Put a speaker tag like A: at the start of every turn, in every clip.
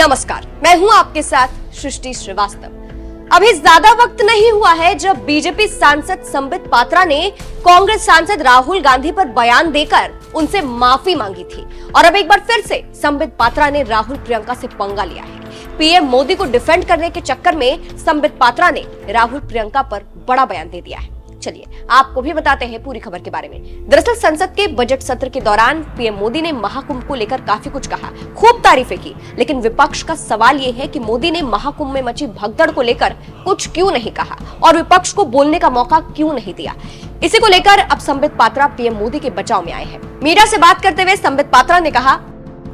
A: नमस्कार, मैं हूं आपके साथ सृष्टि श्रीवास्तव। अभी ज्यादा वक्त नहीं हुआ है जब बीजेपी सांसद संबित पात्रा ने कांग्रेस सांसद राहुल गांधी पर बयान देकर उनसे माफी मांगी थी और अब एक बार फिर से संबित पात्रा ने राहुल प्रियंका से पंगा लिया है। पीएम मोदी को डिफेंड करने के चक्कर में संबित पात्रा ने राहुल प्रियंका पर बड़ा बयान दे दिया है। चलिए आपको भी बताते हैं पूरी खबर के बारे में। दरअसल संसद के बजट सत्र के दौरान पीएम मोदी ने महाकुंभ को लेकर काफी कुछ कहा, खूब तारीफें की, लेकिन विपक्ष का सवाल ये है कि मोदी ने महाकुंभ में मची भगदड़ को लेकर कुछ क्यों नहीं कहा और विपक्ष को बोलने का मौका क्यों नहीं दिया। इसी को लेकर अब संबित पात्रा पीएम मोदी के बचाव में आए हैं। मीडिया से बात करते हुए संबित पात्रा ने कहा,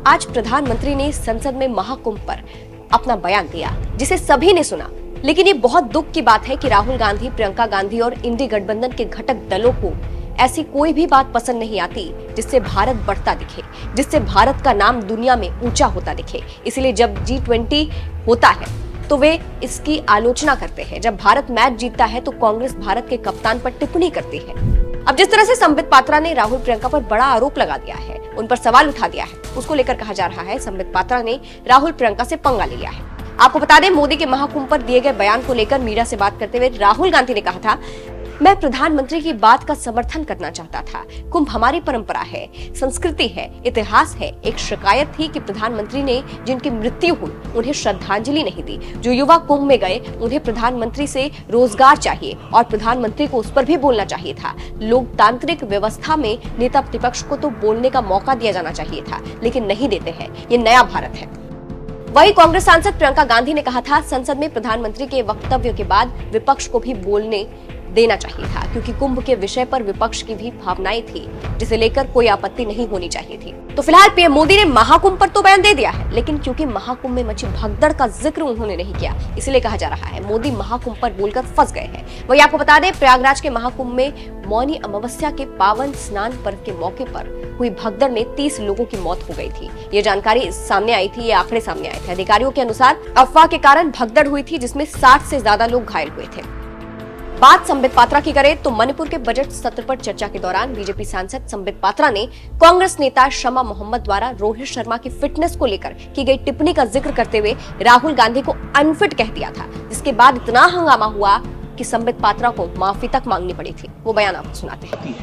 A: आज प्रधानमंत्री ने संसद में महाकुंभ पर अपना बयान दिया जिसे सभी ने सुना, लेकिन ये बहुत दुख की बात है कि राहुल गांधी, प्रियंका गांधी और इंडी गठबंधन के घटक दलों को ऐसी कोई भी बात पसंद नहीं आती जिससे भारत बढ़ता दिखे, जिससे भारत का नाम दुनिया में ऊंचा होता दिखे। इसलिए जब G20 होता है तो वे इसकी आलोचना करते हैं। जब भारत मैच जीतता है तो कांग्रेस भारत के कप्तान पर टिप्पणी करती है। अब जिस तरह से संबित पात्रा ने राहुल प्रियंका पर बड़ा आरोप लगा दिया है, उन पर सवाल उठा दिया है, उसको लेकर कहा जा रहा है संबित पात्रा ने राहुल प्रियंका से पंगा ले लिया है। आपको बता दें, मोदी के महाकुंभ पर दिए गए बयान को लेकर मीडिया से बात करते हुए राहुल गांधी ने कहा था, मैं प्रधानमंत्री की बात का समर्थन करना चाहता था। कुंभ हमारी परंपरा है, संस्कृति है, इतिहास है। एक शिकायत थी कि प्रधानमंत्री ने जिनकी मृत्यु हुई उन्हें श्रद्धांजलि नहीं दी। जो युवा कुंभ में गए उन्हें प्रधानमंत्री से रोजगार चाहिए और प्रधानमंत्री को उस पर भी बोलना चाहिए था। लोकतांत्रिक व्यवस्था में नेता प्रतिपक्ष को तो बोलने का मौका दिया जाना चाहिए था, लेकिन नहीं देते हैं। ये नया भारत है। वहीं कांग्रेस सांसद प्रियंका गांधी ने कहा था, संसद में प्रधानमंत्री के वक्तव्य के बाद विपक्ष को भी बोलने देना चाहिए था, क्योंकि कुंभ के विषय पर विपक्ष की भी भावनाएं थी जिसे लेकर कोई आपत्ति नहीं होनी चाहिए थी। तो फिलहाल पीएम मोदी ने महाकुंभ पर तो बयान दे दिया है, लेकिन क्योंकि महाकुंभ में मची भगदड़ का जिक्र उन्होंने नहीं किया, इसलिए कहा जा रहा है मोदी महाकुंभ पर बोलकर फंस गए हैं। वही आपको बता दें, प्रयागराज के महाकुंभ में मौनी अमावस्या के पावन स्नान पर्व के मौके पर हुई भगदड़ में 30 लोगों की मौत हो गई थी। ये जानकारी सामने आई थी, ये आंकड़े सामने आए थे। अधिकारियों के अनुसार अफवाह के कारण भगदड़ हुई थी जिसमें 60 से ज्यादा लोग घायल हुए थे। बात संबित पात्रा की करें तो मणिपुर के बजट सत्र पर चर्चा के दौरान बीजेपी सांसद संबित पात्रा ने कांग्रेस नेता शमा मोहम्मद द्वारा रोहित शर्मा की फिटनेस को लेकर की गई टिप्पणी का जिक्र करते हुए राहुल गांधी को अनफिट कह दिया था, जिसके बाद इतना हंगामा हुआ कि संबित पात्रा को माफी तक मांगनी पड़ी थी। वो बयान आपको सुनाते हैं।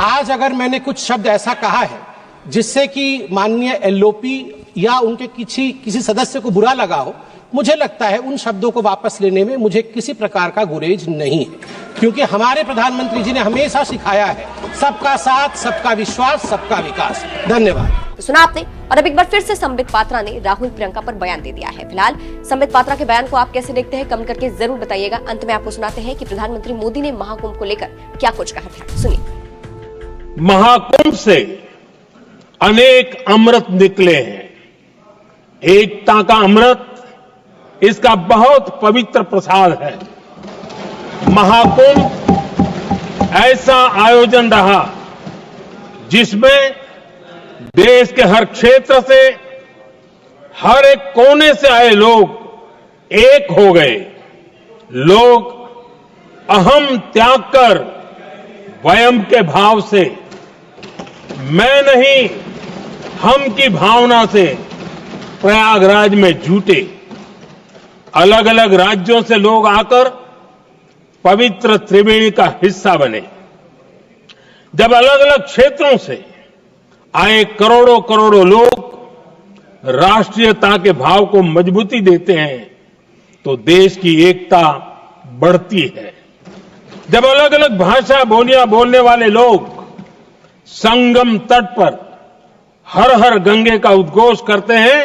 B: आज अगर मैंने कुछ शब्द ऐसा कहा है जिससे कि माननीय एलओपी या उनके किसी सदस्य को बुरा लगा हो, मुझे लगता है उन शब्दों को वापस लेने में मुझे किसी प्रकार का गुरेज नहीं है, क्योंकि हमारे प्रधानमंत्री जी ने हमेशा सिखाया है सबका साथ, सबका विश्वास, सबका विकास। धन्यवाद।
A: तो सुना आपने, और अब एक बार फिर से संबित पात्रा ने राहुल प्रियंका पर बयान दे दिया है। फिलहाल संबित पात्रा के बयान को आप कैसे देखते हैं, कमेंट करके जरूर बताइएगा। अंत में आपको सुनाते हैं कि प्रधानमंत्री मोदी ने महाकुंभ को लेकर क्या कुछ कहा था, सुनिए।
C: महाकुंभ से अनेक अमृत निकले हैं। एकता का अमृत इसका बहुत पवित्र प्रसाद है। महाकुंभ ऐसा आयोजन रहा जिसमें देश के हर क्षेत्र से, हर एक कोने से आए लोग एक हो गए। लोग अहम त्याग कर वयम के भाव से, मैं नहीं हम की भावना से प्रयागराज में जुटे। अलग अलग राज्यों से लोग आकर पवित्र त्रिवेणी का हिस्सा बने। जब अलग अलग क्षेत्रों से आए करोड़ों करोड़ों लोग राष्ट्रीयता के भाव को मजबूती देते हैं तो देश की एकता बढ़ती है। जब अलग अलग भाषा बोलियां बोलने वाले लोग संगम तट पर हर हर गंगे का उद्घोष करते हैं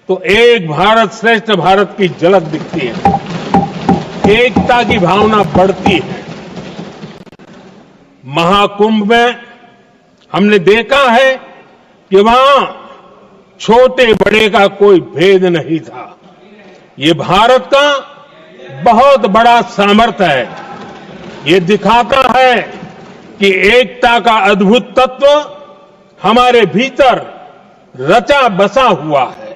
C: तो एक भारत श्रेष्ठ भारत की झलक दिखती है। एकता की भावना बढ़ती है। महाकुंभ में हमने देखा है कि वहां छोटे बड़े का कोई भेद नहीं था। ये भारत का बहुत बड़ा सामर्थ्य है। ये दिखाता है कि एकता का अद्भुत तत्व हमारे भीतर रचा बसा हुआ है।